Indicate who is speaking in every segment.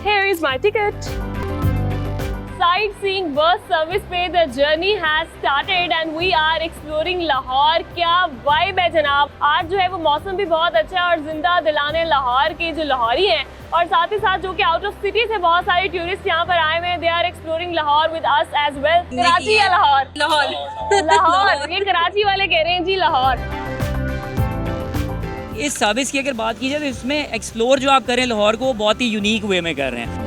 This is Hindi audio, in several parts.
Speaker 1: Here is my ticket. Sightseeing bus service पे the journey has started and we are exploring Lahore. क्या वाइब है जनाब। आज जो है वो मौसम भी बहुत अच्छा है और जिंदा दिलाने लाहौर के जो लाहौरी हैं और साथ ही साथ जो कि आउट ऑफ सिटी से बहुत सारे टूरिस्ट यहाँ पर आए हुए हैं। They are exploring Lahore with us as well. Karachi या लाहौर? लाहौर। ये कराची वाले कह रहे हैं जी लाहौर।
Speaker 2: इस सर्विस की अगर बात की जाए तो इसमें एक्सप्लोर जो आप कर रहे हैं लाहौर को वो बहुत ही यूनिक वे में कर रहे हैं।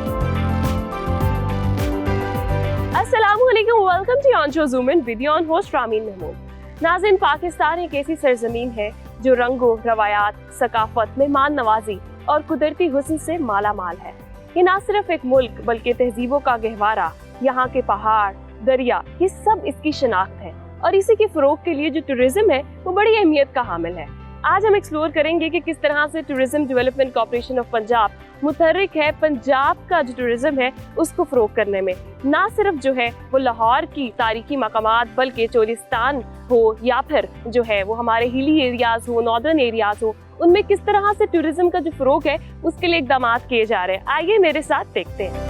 Speaker 1: अस्सलामुअलैकुम, welcome to on show zoom in video on host Rameen Mahmood. नाज़रीन, पाकिस्तान एक ऐसी सरजमीन है जो रंगों, रवायात, सकाफत, मेहमान नवाजी और कुदरती हुस्न से माला माल है। ये ना सिर्फ एक मुल्क बल्कि तहजीबों का गहवारा, यहाँ के पहाड़, दरिया, ये सब इसकी शनाख्त है और इसी के फ़रोग के लिए जो टूरिज्म है वो बड़ी अहमियत का हामिल है। आज हम एक्सप्लोर करेंगे कि किस तरह से tourism development corporation of Punjab मुतहर्रिक है पंजाब का जो टूरिज्म है उसको फ़रोग करने में। ना सिर्फ जो है वो लाहौर की तारीखी मकामात बल्कि चोलिस्तान हो या फिर जो है वो हमारे हिली एरियाज़ हो, नॉर्दर्न एरियाज़ हो, उनमें किस तरह से टूरिज्म का जो फ़रोग है उसके लिए इक़दाम किए जा रहे हैं। आइए मेरे साथ देखते हैं।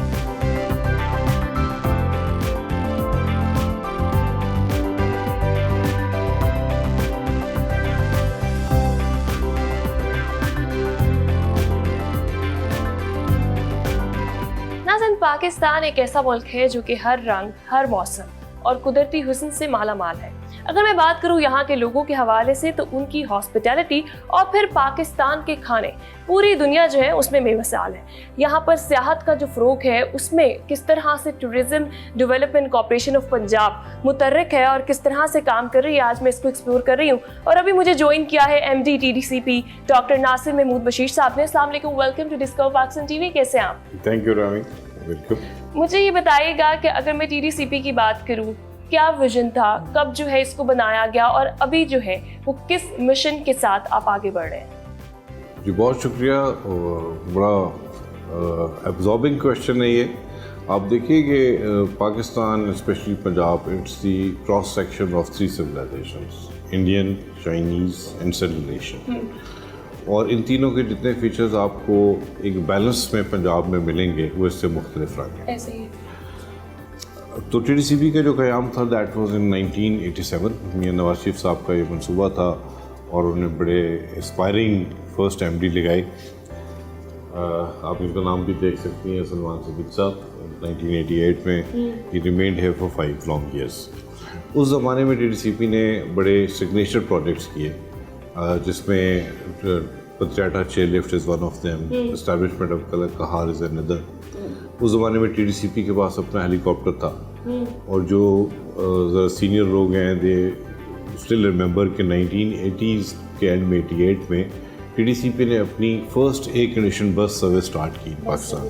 Speaker 1: पाकिस्तान एक ऐसा मुल्क है जो कि हर रंग, हर मौसम और कुदरती हुस्न से माला माल है। अगर मैं बात करूं यहाँ के लोगों के हवाले से तो उनकी हॉस्पिटैलिटी और फिर पाकिस्तान के खाने पूरी दुनिया जो है उसमें बेमिसाल है। यहाँ पर सियाहत का जो फ़रोग है उसमें किस तरह से tourism development corporation of Punjab मुतहर्रिक है और किस तरह से काम कर रही है, आज मैं इसको एक्सप्लोर कर रही हूँ। और अभी मुझे ज्वाइन किया है MD TDCP doctor Nasir Mahmood Bashir sahab ने। अस्सलाम वालेकुम, welcome to discover Pakistan TV. कैसे हैं आप?
Speaker 3: Thank you Rami.
Speaker 1: मुझे ये बताइएगा कि अगर मैं TDCP की बात करूं, क्या विजन था, कब जो है इसको बनाया गया और अभी जो है वो किस मिशन के साथ आप आगे बढ़ रहे हैं?
Speaker 3: जी बहुत शुक्रिया, बड़ा एब्जॉर्बिंग क्वेश्चन है ये। आप देखिए कि Pakistan specially Punjab it's the cross section of 3 civilisations, Indian, Chinese and Central Asian. और इन तीनों के जितने फीचर्स आपको एक बैलेंस में पंजाब में मिलेंगे वो इससे मुख्तलिफ रंग हैं।
Speaker 1: ऐसे ही
Speaker 3: तो TDCP का जो क़याम था दैट वाज इन 1987। मियां नवाज शरीफ साहब का ये मंसूबा था और उन्होंने बड़े इंस्पायरिंग फर्स्ट MD लगाई। आप इनका नाम भी देख सकती हैं, सलमान सिद्दीकी साहब। 1988 में ही रिमेन्ड है फॉर 5 लॉन्ग ईयर्स। उस ज़माने में TDCP ने बड़े सिग्नेचर प्रोजेक्ट्स किए जिसमें Patriata chairlift is one of them, establishment of Kahar is another. उस ज़माने में TDCP के पास अपना हेलीकॉप्टर था और जो सीनियर लोग हैं दे स्टिल रिमेंबर कि 1980s के एंड में 88 में TDCP ने अपनी first air condition bus service start की पाकिस्तान।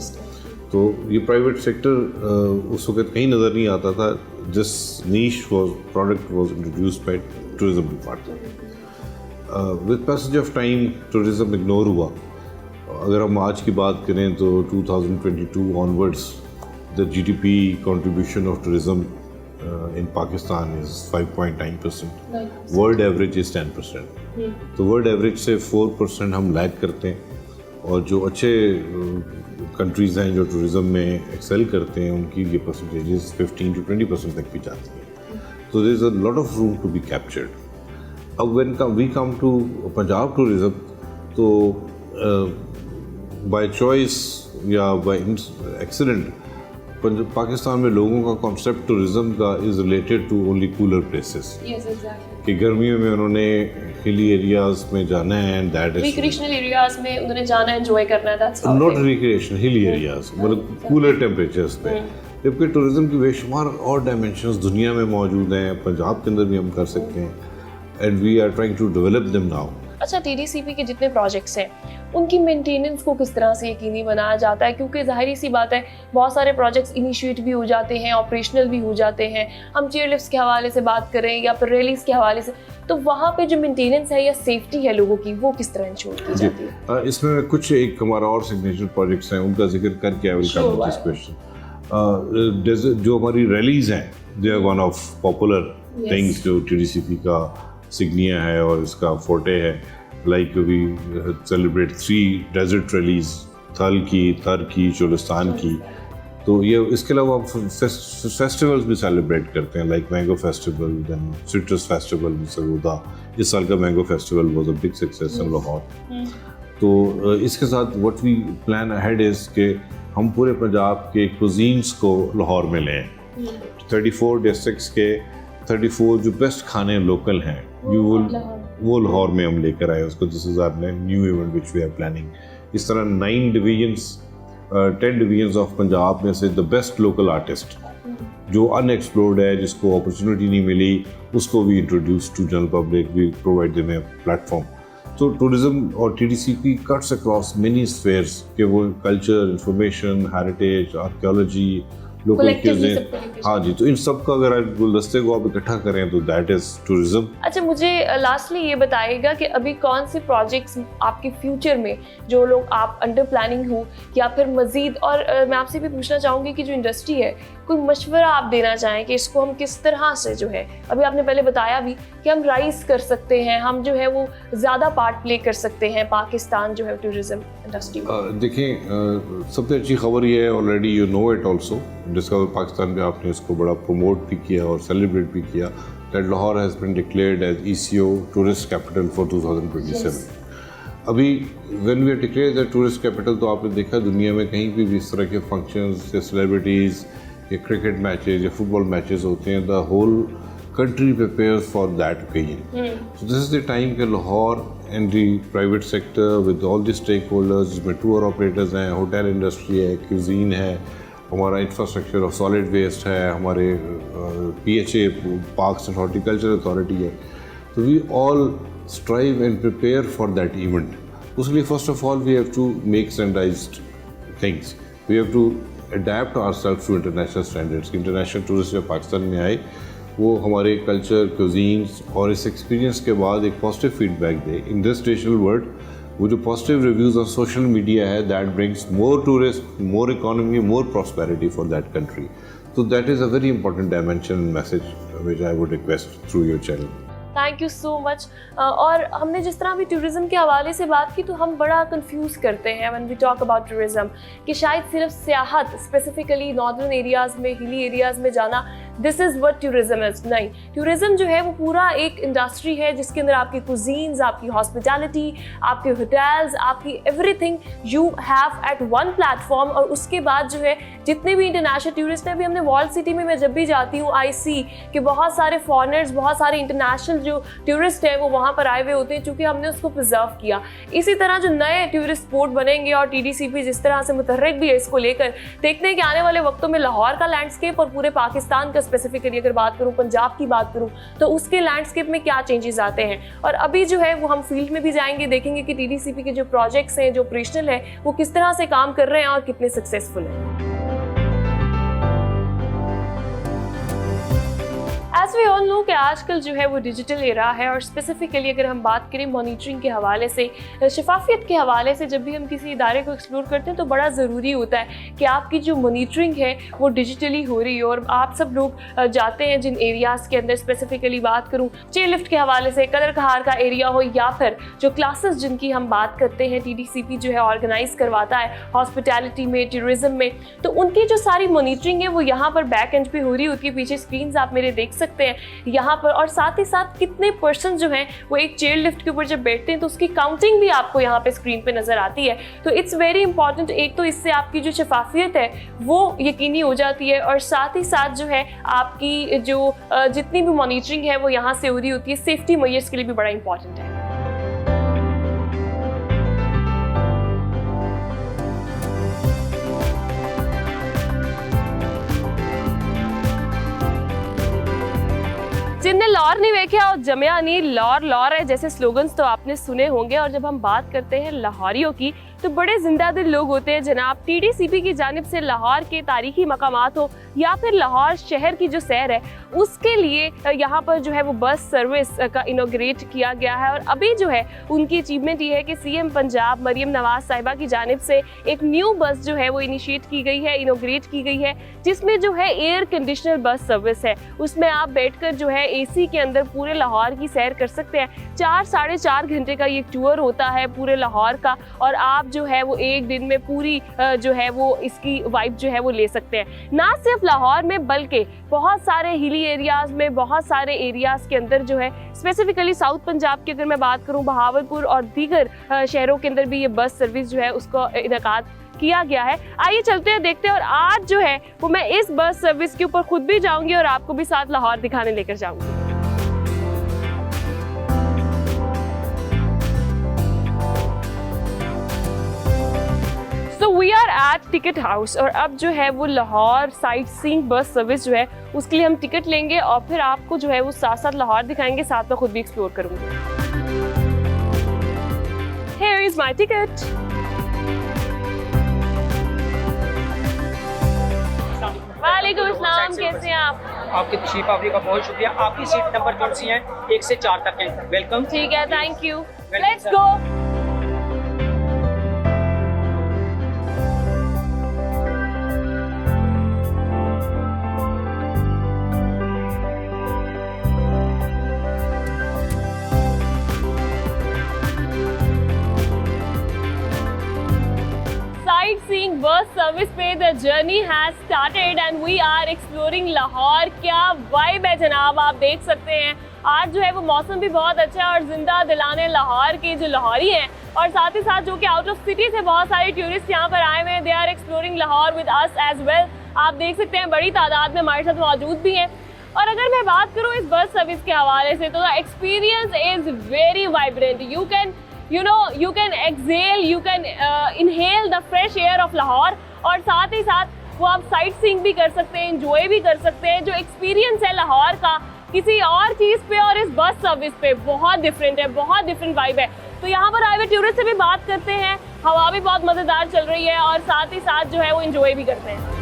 Speaker 3: तो ये प्राइवेट सेक्टर उस वक्त कहीं नज़र नहीं आता था। This niche product was introduced by tourism department. With passage of time tourism ignore हुआ। अगर हम आज की बात करें तो 2022 onwards the GDP contribution of tourism in Pakistan is 5.9%, world average is 10%। तो वर्ल्ड एवरेज से 4% हम लैग करते हैं और जो अच्छे कंट्रीज़ हैं जो टूरिज्म में एक्सेल करते हैं उनकी ये परसेंटेजेस 15 to 20% तक भी जाती हैं। तो there is a lot of room to be captured. अब when we come to Punjab tourism तो बाय चॉइस या बाय एक्सीडेंट पाकिस्तान में लोगों का कॉन्सेप्ट टूरिज्म का is related to only cooler places. कि गर्मियों में उन्होंने हिली एरियाज में जाना है and that is
Speaker 1: recreational areas में उन्होंने जाना है, एंजॉय करना है। That's
Speaker 3: not recreation, hilly areas मतलब कूलर टेम्परेचर्स पे। जबकि टूरिज्म की बेशुमार और डायमेंशंस दुनिया में मौजूद हैं, पंजाब के अंदर भी हम कर सकते हैं and we are trying to develop them now.
Speaker 1: अच्छा, TDCP के जितने प्रोजेक्ट्स हैं उनकी मेंटेनेंस को किस तरह से यकीनी बनाया जाता है? क्योंकि जाहिर सी बात है बहुत सारे प्रोजेक्ट्स इनिशिएट भी हो जाते हैं, ऑपरेशनल भी हो जाते हैं। हम चेयरलिफ्ट्स के हवाले से बात करें या फिर रैलीज के हवाले से, तो वहाँ पे जो मेंटेनेंस है या सेफ्टी है लोगों की वो किस तरह इंश्योर की जाती है?
Speaker 3: इसमें कुछ एक हमारा और सिग्नेचर प्रोजेक्ट्स हैं उनका जिक्र करके I will come to this question. जो हमारी रैलीज हैं they are one of popular things जो TDCP का सिग्निया है और इसका फोटे है। Like we celebrate 3 desert rallies Thal की, तर की, चोलिस्तान की। तो ये इसके अलावा हम फेस्टिवल्स भी सेलिब्रेट करते हैं, like mango festival, then citrus festival in Sargodha. इस साल का mango festival was a big success in Lahore. तो इसके साथ what we plan ahead is कि हम पूरे पंजाब के कुजीन्स को लाहौर में लें। 34 डिस्ट्रिक्ट्स के 34 जो बेस्ट खाने लोकल हैं वो लाहौर में हम लेकर आए उसको। This is our new event which we are planning. इस तरह 10 डिवीजन्स ऑफ पंजाब में से द बेस्ट लोकल आर्टिस्ट जो अनएक्सप्लोर्ड है, जिसको अपॉर्चुनिटी नहीं मिली, उसको भी introduce to general public, we provide them a platform. तो टूरिज्म और TDCP cuts across many spheres कि वो culture, information, heritage, archaeology, local cuisine. हाँ जी, तो इन सब का अगर गुलदस्ते को आप इकट्ठा करें तो दैट इज टूरिज्म।
Speaker 1: अच्छा, मुझे लास्टली ये बताइएगा कि अभी कौन से प्रोजेक्ट्स आपके फ्यूचर में जो लोग आप अंडर प्लानिंग हो या फिर मजीद, और मैं आपसे भी पूछना चाहूँगी कि जो इंडस्ट्री है, कोई मशवरा आप देना चाहें कि इसको हम किस तरह से जो है, अभी आपने पहले बताया भी कि हम राइज कर सकते हैं, हम जो है वो ज़्यादा पार्ट प्ले कर सकते हैं पाकिस्तान जो है टूरिज्म इंडस्ट्री में।
Speaker 3: देखिए, सबसे अच्छी खबर ये है, already you know it also, discover Pakistan में आपने इसको बड़ा प्रमोट भी किया और सेलिब्रेट भी किया, that Lahore has been declared as ECO tourist capital for 2027। अभी when we are declared as tourist capital, तो आपने देखा दुनिया में कहीं भी इस तरह के फंक्शंस या सेलिब्रिटीज़ या क्रिकेट मैचेस या फुटबॉल मैचेस होते हैं, the whole country prepares for that occasion. So this is the time कि Lahore and the private sector with all the stakeholders, जिसमें tour operators हैं, hotel industry है, cuisine है, हमारा infrastructure of solid waste है, हमारे PHA Parks and Horticulture Authority है, so we all strive and prepare for that event. उसके लिए first of all we have to make standardized things. We have to adapt ourselves to international standards. International tourists जब पाकिस्तान में आए, वो हमारे कल्चर, क्यूजीन्स और इस एक्सपीरियंस के बाद एक पॉजिटिव फीडबैक दे। इन दिस डिजिटल वर्ल्ड वो जो positive reviews on social media है, that brings more tourist, more economy, more prosperity for that country. तो that is a very important dimension and message which I would request through your channel.
Speaker 1: Thank you so much. और हमने जिस तरह भी टूरिज़्म के हवाले से बात की, तो हम बड़ा कंफ्यूज करते हैं when we talk about tourism कि शायद सिर्फ सियाहत, स्पेसिफिकली नॉर्दर्न एरियाज़ में, हिली एरियाज़ में जाना, this is what tourism is. नहीं, टूरिज़्म जो है वो पूरा एक इंडस्ट्री है जिसके अंदर आपकी कुजीन्स, आपकी हॉस्पिटैलिटी, आपके होटल्स, आपकी everything you have at one platform. और उसके बाद जो है जितने भी इंटरनेशनल टूरिस्ट हैं, अभी हमने वॉल्ड सिटी में मैं जब भी जाती हूँ, आई सी कि बहुत सारे फॉरेनर्स, बहुत सारे इंटरनेशनल जो टूरिस्ट हैं वो वहाँ पर आए हुए होते हैं, चूँकि हमने उसको प्रिजर्व किया। इसी तरह जो नए टूरिस्ट स्पॉट बनेंगे और TDCP जिस तरह से मुतहर्रिक भी है इसको लेकर, देखते हैं कि आने वाले वक्तों में लाहौर का लैंडस्केप और पूरे पाकिस्तान का, स्पेसिफिकली अगर बात करूँ, पंजाब की बात करूँ, तो उसके लैंडस्केप में क्या चेंजेस आते हैं। और अभी जो है वो हम फील्ड में भी जाएंगे, देखेंगे कि TDCP के जो प्रोजेक्ट्स हैं, जो ऑपरेशनल है, वो किस तरह से काम कर रहे हैं और कितने सक्सेसफुल हैं। एज वी ऑल नो कि आजकल जो है वो डिजिटल एरा है, और स्पेसिफिकली अगर हम बात करें मॉनिटरिंग के हवाले से, शफाफियत के हवाले से, जब भी हम किसी इदारे को एक्सप्लोर करते हैं तो बड़ा ज़रूरी होता है कि आपकी जो मॉनिटरिंग है वो डिजिटली हो रही है। और आप सब लोग जाते हैं जिन एरियाज़ के अंदर, स्पेसिफिकली बात करूँ चेयर लिफ्ट के हवाले से, कदर कहार का एरिया हो, या फिर जो क्लासेस जिनकी हम बात करते हैं TDCP जो है ऑर्गेनाइज करवाता है हॉस्पिटैलिटी में, टूरिज़्म में, तो उनकी जो सारी मॉनिटरिंग है वो यहाँ पर बैक एंड पे हो रही होती है। पीछे स्क्रीन आप मेरे देख सकते हैं यहाँ पर, और साथ ही साथ कितने पर्सन जो हैं वो एक चेयर लिफ्ट के ऊपर जब बैठते हैं तो उसकी काउंटिंग भी आपको यहाँ पे स्क्रीन पे नजर आती है। तो इट्स वेरी इंपॉर्टेंट। एक तो इससे आपकी जो शफाफियत है वो यकीनी हो जाती है, और साथ ही साथ जो है आपकी जो जितनी भी मॉनिटरिंग है वो यहाँ से हो रही होती है। सेफ्टी मेजर्स के लिए भी बड़ा इंपॉर्टेंट है। जिनने लाहौर नहीं देखा और जमिया नहीं, लाहौर लाहौर है जैसे स्लोगन्स तो आपने सुने होंगे। और जब हम बात करते हैं लाहौरियों की, तो बड़े जिंदा दिल लोग होते हैं जनाब। TDCP की जानिब से लाहौर के तारीखी मकामात हो या फिर लाहौर शहर की जो सैर है, उसके लिए यहाँ पर जो है वो बस सर्विस का इनोग्रेट किया गया है। और अभी जो है उनकी अचीवमेंट ये है कि CM पंजाब मरियम नवाज साहिबा की जानिब से एक न्यू बस जो है वो इनिशिएट की गई है, इनोग्रेट की गई है, जिसमें जो है एयर कंडीशनर बस सर्विस है। उसमें आप बैठकर जो है AC के अंदर पूरे लाहौर की सैर कर सकते हैं। 4 साढ़े 4 घंटे का ये टूर होता है पूरे लाहौर का, और आप जो है वो एक दिन में पूरी जो है वो इसकी वाइब जो है वो ले सकते हैं। ना सिर्फ लाहौर में बल्कि बहुत सारे हिली एरियाज़ में, बहुत सारे एरियाज़ के अंदर जो है, स्पेसिफिकली साउथ पंजाब की अगर मैं बात करूँ, बहावलपुर और दीगर शहरों के अंदर भी ये बस सर्विस जो है उसको इनेकाद किया गया है। आइए चलते हैं, देखते हैं। और आज जो है वो मैं इस बस सर्विस के ऊपर खुद भी जाऊंगी और आपको भी साथ लाहौर दिखाने लेकर जाऊंगी। So we are at ticket house और अब जो है वो Lahore sight seeing bus service जो है उसके लिए हम टिकट लेंगे और फिर आपको जो है वो साथ साथ लाहौर दिखाएंगे, साथ में खुद भी एक्सप्लोर करूंगी। Here is my ticket. वालेकुम अस्सलाम, कैसे हैं आप?
Speaker 4: आपकी तशरीफ आवरी का बहुत शुक्रिया। आपकी सीट नंबर कौन सी है? 1 से 4 तक है। वेलकम।
Speaker 1: ठीक है, thank you.
Speaker 4: Welcome,
Speaker 1: let's
Speaker 4: sir.
Speaker 1: Go. Sightseeing bus service पे the journey has started and we are exploring Lahore. क्या वाइब है जनाब, आप देख सकते हैं। आज जो है वो मौसम भी बहुत अच्छा है और जिंदा दिलाने लाहौर के जो लाहौरी हैं और साथ ही साथ जो कि आउट ऑफ सिटी से बहुत सारे टूरिस्ट यहाँ पर आए हुए हैं, they are exploring Lahore with us as well. आप देख सकते हैं बड़ी तादाद में हमारे साथ मौजूद भी हैं। और अगर मैं बात करूँ इस बस सर्विस के हवाले से तो the experience is very vibrant. you can exhale, you can inhale the fresh air of Lahore और साथ ही साथ वो आप साइट सीइंग भी कर सकते हैं, एंजॉय भी कर सकते हैं। जो एक्सपीरियंस है लाहौर का किसी और चीज़ पे और इस बस सर्विस पे बहुत डिफरेंट है, बहुत डिफरेंट वाइब है। तो यहाँ पर आए हुए टूरिस्ट से भी बात करते हैं, हवा भी बहुत मज़ेदार चल रही है और साथ ही साथ जो है वो एंजॉय भी करते हैं।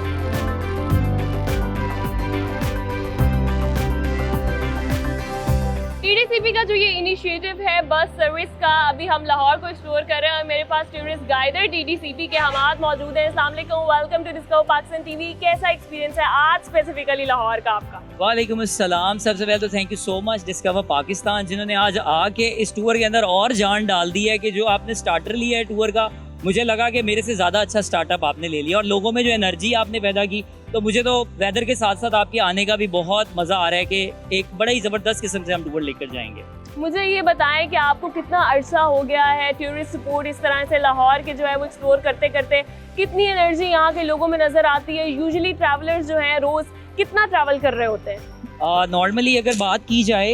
Speaker 1: टीडीसीपी का जो ये इनिशिएटिव है बस सर्विस का, अभी हम लाहौर को एक्सप्लोर कर रहे हैं और मेरे पास टूरिस्ट गाइडर टीडीसीपी के हमाद मौजूद हैं। अस्सलाम वालेकुम, welcome to discover Pakistan TV. कैसा एक्सपीरियंस है आज स्पेसिफिकली लाहौर का आपका?
Speaker 2: वालेकुम अस्सलाम। सबसे पहले तो thank you so much discover Pakistan, जिन्होंने आज आके इस टूर के अंदर और जान डाल दी है कि जो आपने स्टार्टर लिया है टूर का, मुझे लगा कि मेरे से ज़्यादा अच्छा स्टार्टअप आपने ले लिया और लोगों में जो एनर्जी आपने पैदा की, तो मुझे तो वेदर के साथ साथ आपके आने का भी बहुत मज़ा आ रहा है कि एक बड़ा ही ज़बरदस्त किस्म से हम टूर लेकर जाएंगे।
Speaker 1: मुझे ये बताएं कि आपको कितना अरसा हो गया है टूरिस्ट सपोर्ट इस तरह से लाहौर के जो है वो एक्सप्लोर करते करते, कितनी एनर्जी यहाँ के लोगों में नज़र आती है? यूजुअली ट्रैवलर्स जो हैं रोज़ कितना ट्रैवल कर रहे होते हैं?
Speaker 2: नॉर्मली अगर बात की जाए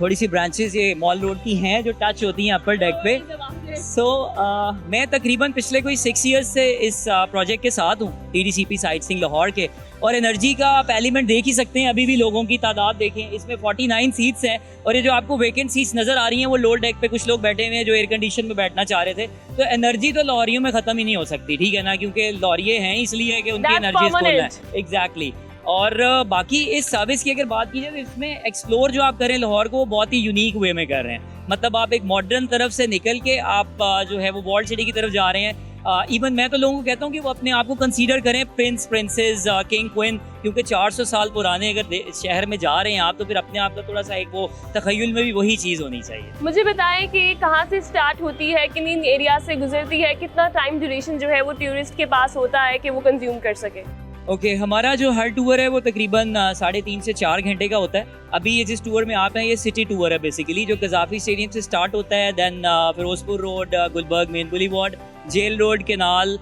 Speaker 2: थोड़ी सी ब्रांचेस ये मॉल रोड की हैं जो टच होती हैं अपर डेक पे। मैं तकरीबन पिछले कोई 6 ईयर्स से इस प्रोजेक्ट के साथ हूँ, टीडीसीपी साइट सीइंग लाहौर के, और एनर्जी का आप एलिमेंट देख ही सकते हैं। अभी भी लोगों की तादाद देखें, इसमें 49 सीट्स हैं और ये जो आपको वेकेंट सीट्स नज़र आ रही हैं वो लोअर डेक पे कुछ लोग बैठे हुए हैं जो एयर कंडीशन में बैठना चाह रहे थे। तो एनर्जी तो लाहौरियों में ख़त्म ही नहीं हो सकती, ठीक है ना, क्योंकि लाहौरिये हैं इसलिए कि उनकी एनर्जी फुल है। एग्जैक्टली। और बाकी इस सर्विस की अगर बात की जाए तो इसमें एक्सप्लोर जो आप करें लाहौर को, वो बहुत ही यूनिक वे में कर रहे हैं। मतलब आप एक मॉडर्न तरफ से निकल के आप जो है वो वॉल्ड सिटी की तरफ जा रहे हैं। इवन मैं तो लोगों को कहता हूँ कि वो अपने आप को कंसीडर करें प्रिंस, प्रिंसेस, किंग, क्वीन, क्योंकि 400 साल पुराने अगर शहर में जा रहे हैं आप, तो फिर अपने आप का थोड़ा सा एक वो तखय्युल में भी वही चीज़ होनी चाहिए।
Speaker 1: मुझे बताएं कि कहाँ से स्टार्ट होती है, किन इन एरिया से गुजरती है, कितना टाइम ड्यूरेशन जो है वो टूरिस्ट के पास होता है कि वो कंज्यूम कर सके?
Speaker 2: ओके, हमारा जो हर टूर है वो तकरीबन 3.5 से 4 घंटे का होता है। अभी ये जिस टूर में आप हैं ये सिटी टूर है बेसिकली, जो कज़ाफ़ी स्टेडियम से स्टार्ट होता है, then Ferozepur road, Gulberg main boulevard, jail road, canal,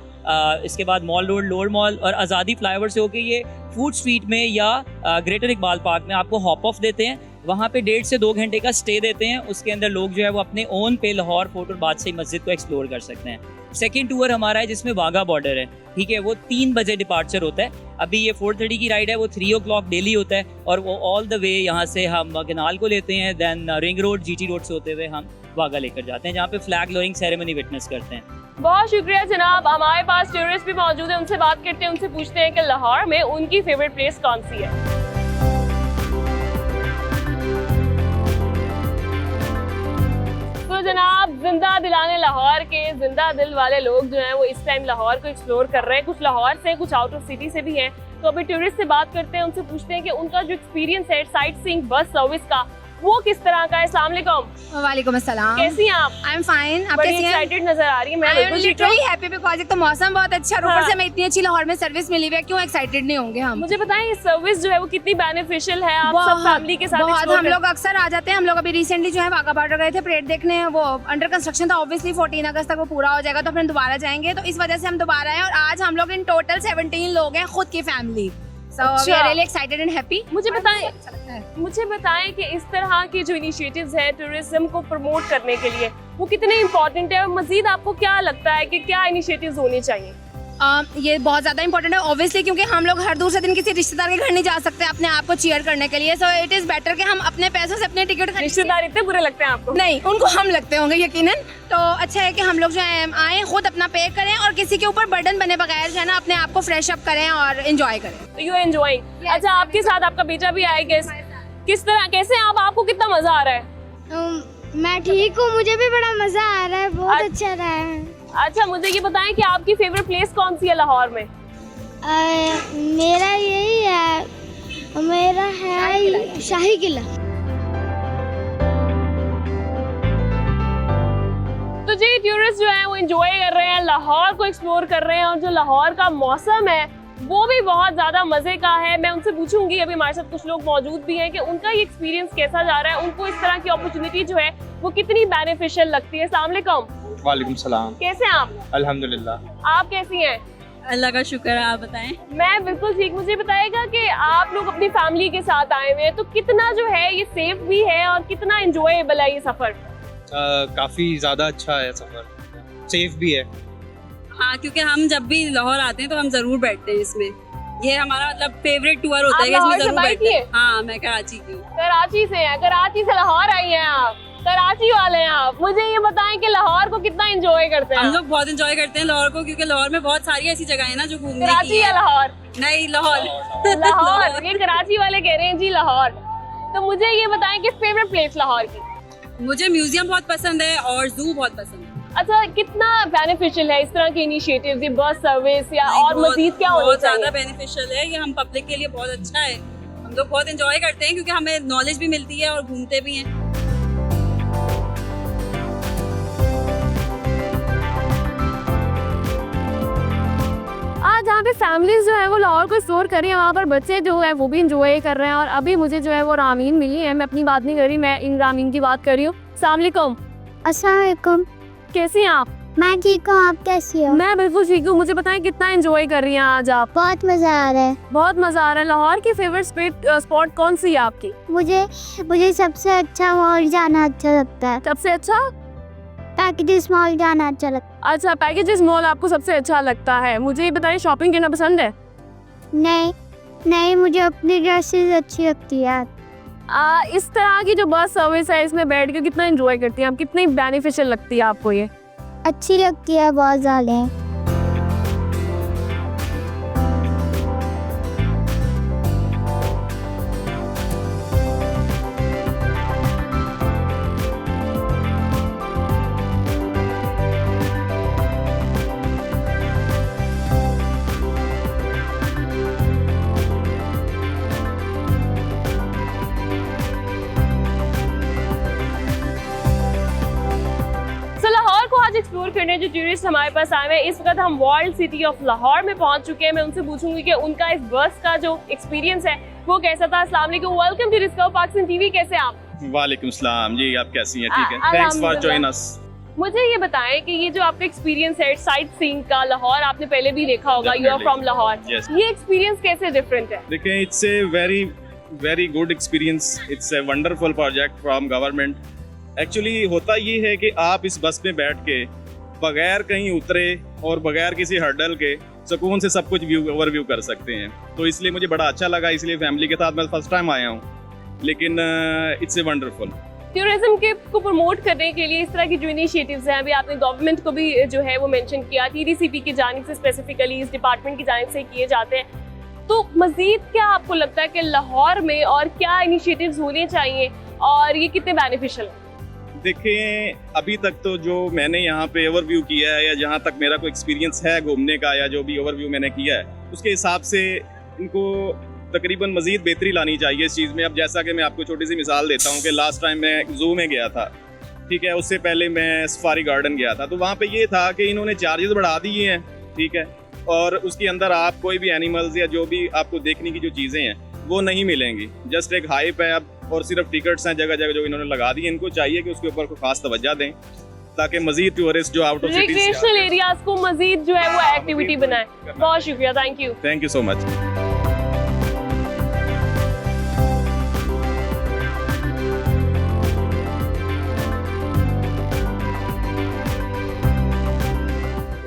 Speaker 2: इसके बाद मॉल रोड, लोअर मॉल और आज़ादी फ्लाईओवर से होके ये फूड स्ट्रीट में या ग्रेटर इकबाल पार्क में आपको हॉप ऑफ देते हैं। वहाँ पे 1.5 से 2 घंटे का स्टे देते हैं। उसके अंदर लोग जो है वो अपने ओन पे लाहौर फोर्ट और बादशाही मस्जिद को एक्सप्लोर कर सकते हैं। सेकंड टूर हमारा है जिसमें वाघा बॉर्डर है, ठीक है, वो 3 बजे डिपार्चर होता है। अभी ये 4:30 की राइड है, वो 3 o'clock डेली होता है और वो ऑल द वे यहाँ से हम केनाल को लेते हैं, then ring road, GT road से होते हुए हम वाघा लेकर जाते हैं, जहाँ पे फ्लैग लोइंग सेरेमनी विटनेस करते हैं।
Speaker 1: बहुत शुक्रिया जनाब। हमारे पास टूरिस्ट भी मौजूद है, उनसे बात करते हैं, उनसे पूछते हैं कि लाहौर में उनकी फेवरेट प्लेस कौन सी है। तो जनाब, जिंदा दिलाने लाहौर के जिंदा दिल वाले लोग जो हैं वो इस टाइम लाहौर को एक्सप्लोर कर रहे हैं। कुछ लाहौर से, कुछ आउट ऑफ सिटी से भी हैं। तो अभी टूरिस्ट से बात करते हैं, उनसे पूछते हैं कि उनका जो एक्सपीरियंस है साइट सीइंग बस सर्विस का वो किस तरह का है? अस्सलाम वालेकुम।
Speaker 5: वालेकुम अस्सलाम।
Speaker 1: कैसी हैं आप?
Speaker 5: I am fine. आप
Speaker 1: बड़ी
Speaker 5: कैसी हैं?
Speaker 1: एक्साइटेड नजर आ रही है। मैं
Speaker 5: आई एम
Speaker 1: बिल्कुल ठीक
Speaker 5: लिटरली
Speaker 1: हूँ।
Speaker 5: हैप्पी बिकॉज़ एक तो मौसम बहुत अच्छा है और ऊपर
Speaker 1: हाँ।
Speaker 5: से हमें इतनी अच्छी लाहौर में सर्विस मिली हुई है, क्यों एक्साइटेड नहीं होंगे हम।
Speaker 1: मुझे बताएं ये सर्विस जो है वो कितनी बेनिफिशियल है? आप सब फैमिली के साथ
Speaker 5: बहुत
Speaker 1: explore
Speaker 5: हम लोग अक्सर आ जाते हैं। हम लोग अभी रिसेंटली जो है वाघा बॉर्डर गए थे परेड देखने, वो अंडर कंस्ट्रक्शन था, ऑब्वियसली 14 अगस्त तक वो पूरा हो जाएगा तो फिर दोबारा जाएंगे, तो इस वजह से हम दोबारा आए और आज हम लोग इन टोटल 17 लोग हैं खुद की फैमिली। So we are really excited and happy.
Speaker 1: मुझे बताएं
Speaker 5: अच्छा लगता है।
Speaker 1: मुझे बताएं कि इस तरह के जो इनिशिएटिव्स हैं टूरिज्म को प्रमोट करने के लिए वो कितने इंपॉर्टेंट है और मजीद आपको क्या लगता है कि क्या इनिशिएटिव्स होने चाहिए?
Speaker 5: ये बहुत ज़्यादा इंपॉर्टेंट है ऑब्वियसली, क्योंकि हम लोग हर दूसरे दिन किसी रिश्तेदार के घर नहीं जा सकते अपने आप को चीयर करने के लिए। सो इट इज़ बेटर कि हम अपने पैसों से अपने टिकट
Speaker 1: रिश्तेदार इतने बुरे लगते हैं आपको?
Speaker 5: नहीं, उनको हम लगते होंगे यकीनन। तो अच्छा है कि हम लोग जो है आए खुद अपना पे करें और किसी के ऊपर बर्डन बने बगैर जो है ना अपने आप को फ्रेश अप करें और एंजॉय करें।
Speaker 1: You enjoying. अच्छा, आपके साथ आपका बेटा भी आए गेस्ट, किस तरह कैसे आप, आपको कितना मजा आ रहा है?
Speaker 6: मैं ठीक हूँ, मुझे भी बड़ा मजा आ रहा है, बहुत
Speaker 1: अच्छा।
Speaker 6: अच्छा रहा है।
Speaker 1: अच्छा, मुझे ये बताएं कि आपकी फेवरेट प्लेस कौन सी है लाहौर में?
Speaker 6: मेरा यही है, मेरा है शाही किला।
Speaker 1: तो जी टूरिस्ट जो है वो एंजॉय कर रहे हैं, लाहौर को एक्सप्लोर कर रहे हैं और जो लाहौर का मौसम है वो भी बहुत ज़्यादा मज़े का है। मैं उनसे पूछूंगी, अभी हमारे साथ कुछ लोग मौजूद भी हैं, कि उनका ये एक्सपीरियंस कैसा जा रहा है, उनको इस तरह की अपॉर्चुनिटी जो है वो कितनी बेनिफिशियल लगती है। अस्सलाम वालेकुम।
Speaker 7: वालेकुम सलाम।
Speaker 1: कैसे हैं आप?
Speaker 7: अल्हम्दुलिल्लाह।
Speaker 1: आप कैसी हैं?
Speaker 8: अल्लाह का शुक्र है, आप बताएं।
Speaker 1: मैं बिल्कुल ठीक। मुझे बताएगा कि आप लोग अपनी फैमिली के साथ आए हुए हैं, तो कितना जो है ये सेफ भी है और कितना एंजॉयबल है ये सफ़र?
Speaker 7: काफ़ी ज़्यादा अच्छा है सफ़र, सेफ भी है।
Speaker 8: हाँ, क्योंकि हम जब भी लाहौर आते हैं तो हम जरूर बैठते हैं इसमें। ये हमारा मतलब फेवरेट टूर होता है कि इसमें जरूर बैठते हैं। हाँ, मैं कराची की हूँ।
Speaker 1: कराची से हैं, कराची से लाहौर आई हैं आप, कराची वाले हैं आप। मुझे ये बताएं कि लाहौर को कितना एंजॉय करते हैं?
Speaker 8: हम लोग बहुत एंजॉय करते हैं लाहौर को, क्योंकि लाहौर में बहुत सारी ऐसी जगह है ना जो घूमने की
Speaker 1: कराची या
Speaker 8: है।
Speaker 1: लाहौर?
Speaker 8: नहीं, लाहौर।
Speaker 1: लाहौर। ये कराची वाले कह रहे हैं जी लाहौर। तो मुझे ये बताएं कि फेवरेट प्लेस लाहौर की?
Speaker 8: मुझे म्यूजियम बहुत पसंद है और जू बहुत पसंद है।
Speaker 1: अच्छा, कितना बेनिफिशियल है इस तरह की इनिशिएटिव्स, ये बस सर्विस या और मजीद क्या होना
Speaker 8: बहुत
Speaker 1: चाहिए?
Speaker 8: ज्यादा बेनिफिशियल है, ये हम पब्लिक के लिए बहुत अच्छा है। हम लोग बहुत एंजॉय करते हैं क्योंकि हमें नॉलेज भी मिलती है और घूमते भी हैं।
Speaker 1: आज जहाँ पे फैमिलीज जो है वो लाहौर को एक्सप्लोर कर रही हैं, वहाँ पर बच्चे जो है वो भी इंजॉय कर रहे हैं। और अभी मुझे जो है वो रामीन मिली है, मैं अपनी बात नहीं कर रही, मैं इन रामीन की बात कर रही हूँ। अस्सलाम वालेकुम।
Speaker 6: अस्सलाम वालेकुम।
Speaker 1: कैसी हैं आप?
Speaker 6: मैं ठीक हूँ, आप कैसी हो?
Speaker 1: मैं बिल्कुल ठीक हूँ। मुझे बताएं कितना एंजॉय कर रही हैं आज आप?
Speaker 6: बहुत मजा आ रहा है।
Speaker 1: बहुत मजा आ रहा है। लाहौर की फेवरेट स्पॉट कौन सी है आपकी?
Speaker 6: मुझे सबसे अच्छा मॉल जाना अच्छा लगता है।
Speaker 1: सबसे अच्छा?
Speaker 6: पैकेजेस मॉल जाना अच्छा लगता
Speaker 1: अच्छा, पैकेजेस मॉल आपको सबसे अच्छा लगता है। मुझे ये बताइए, शॉपिंग करना पसंद है?
Speaker 6: है। नहीं, मुझे अपनी ड्रेसेस अच्छी लगती है।
Speaker 1: इस तरह की जो बस सर्विस है इसमें बैठ के कितना एंजॉय करती हैं आप? कितनी बेनिफिशियल लगती है आपको ये?
Speaker 6: अच्छी लगती है बहुत ज़्यादा।
Speaker 1: लाहौर को आज एक्सप्लोर करने जो टूरिस्ट हमारे पास आए हैं, इस वक्त हम वर्ल्ड सिटी ऑफ लाहौर में पहुंच चुके हैं। मैं उनसे पूछूंगी कि उनका इस बस का जो एक्सपीरियंस है वो कैसा था। अस्सलाम वालेकुम, welcome to discover Pakistan TV. कैसे हैं आप?
Speaker 9: वालेकुम सलाम जी, आप कैसी हैं? ठीक है,
Speaker 1: अल्हम्दुलिल्लाह।
Speaker 9: Thanks for join us.
Speaker 1: मुझे ये बताएं कि ये जो आपका एक्सपीरियंस है साइट सीइंग का, लाहौर आपने पहले भी देखा होगा, you are from Lahore,
Speaker 9: Yes.
Speaker 1: ये एक्सपीरियंस कैसे डिफरेंट है?
Speaker 9: देखिए, it's a very good experience. It's a wonderful project from government. Actually होता ये है कि आप इस बस में बैठ के बगैर कहीं उतरे और बगैर किसी हर्डल के सुकून से सब कुछ ओवरव्यू कर सकते हैं। तो इसलिए मुझे बड़ा अच्छा लगा, इसलिए फैमिली के साथ मैं फर्स्ट टाइम आया हूँ, लेकिन इट्स ए वंडरफुल।
Speaker 1: टूरिज्म के को प्रमोट करने के लिए इस तरह की जो इनिशिएटिव्स हैं, अभी आपने गवर्नमेंट को भी जो है वो मेंशन किया, TDCP की जानिब से स्पेसिफिकली इस डिपार्टमेंट की जानिब से किए जाते हैं। तो मजीद क्या आपको लगता है कि लाहौर में और क्या इनिशिएटिव्स होने चाहिए और ये कितने बेनिफिशियल है?
Speaker 9: देखिए, अभी तक तो जो मैंने यहाँ पे ओवरव्यू किया है या जहाँ तक मेरा कोई एक्सपीरियंस है घूमने का या जो भी ओवरव्यू मैंने किया है, उसके हिसाब से इनको तकरीबन मज़ीद बेहतरी लानी चाहिए इस चीज़ में। अब जैसा कि मैं आपको छोटी सी मिसाल देता हूँ कि लास्ट टाइम मैं ज़ू में गया था, ठीक है, उससे पहले मैं सफारी गार्डन गया था, तो वहाँ पे ये था कि इन्होंने चार्जेस बढ़ा दिए हैं, ठीक है, और उसके अंदर आप कोई भी एनिमल्स या जो भी आपको देखने की जो चीज़ें हैं वो नहीं मिलेंगी। जस्ट एक हाइप है अब और सिर्फ टिकट्स हैं जगह जगह जो इन्होंने लगा दी। इनको चाहिए कि उसके ऊपर कोई खास तवज्जो दें ताकि मजीद टूरिस्ट जो out of city
Speaker 1: recreational areas को मजीद जो है वो एक्टिविटी बनाए। बहुत शुक्रिया, thank you
Speaker 9: so much.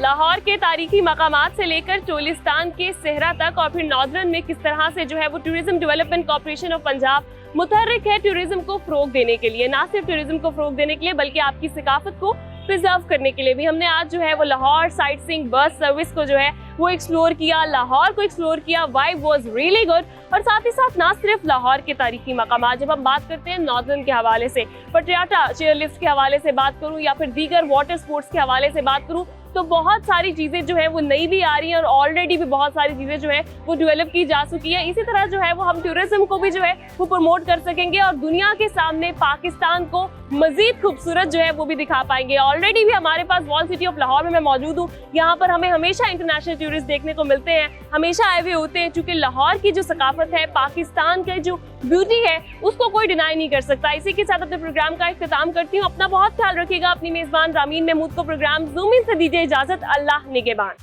Speaker 1: Lahore के तारीखी मकामात से लेकर चोलिस्तान के सहरा तक और फिर नॉर्दर्न में किस तरह से जो है वो tourism development corporation of Punjab मुतहर्रिक है टूरिज्म को फरोग देने के लिए, ना सिर्फ टूरिज्म को फरोग देने के लिए बल्कि आपकी सकाफत को प्रिजर्व करने के लिए भी। हमने आज जो है वो Lahore sight seeing bus service को जो है वो एक्सप्लोर किया, लाहौर को एक्सप्लोर किया, वाइब वाज रियली गुड। और साथ ही साथ ना सिर्फ लाहौर के तारीखी मकामात, जब हम बात करते हैं नॉर्दर्न के हवाले से, पटियाला चेयरलिफ्ट के हवाले से बात करूँ या फिर दीगर वाटर स्पोर्ट्स के हवाले से बात करूँ, तो बहुत सारी चीज़ें जो है वो नई भी आ रही हैं और ऑलरेडी भी बहुत सारी चीज़ें जो है वो डेवलप की जा चुकी है। इसी तरह जो है वो हम टूरिज्म को भी जो है वो प्रमोट कर सकेंगे और दुनिया के सामने पाकिस्तान को मजीद खूबसूरत जो है वो भी दिखा पाएंगे। ऑलरेडी भी हमारे पास वॉल सिटी ऑफ लाहौर में मैं मौजूद हूँ, यहाँ पर हमें हमेशा इंटरनेशनल टूरिस्ट देखने को मिलते हैं, हमेशा आए हुए होते हैं, क्योंकि लाहौर की जो सकाफत है, पाकिस्तान के जो ब्यूटी है, उसको कोई डिनाई नहीं कर सकता। इसी के साथ अपने प्रोग्राम का इख्तिताम करती हूँ। अपना बहुत ख्याल रखिएगा। अपनी मेजबान रामीन महमूद को प्रोग्राम ज़ूम इन से दीजिए इजाजत। अल्लाह निगहबान।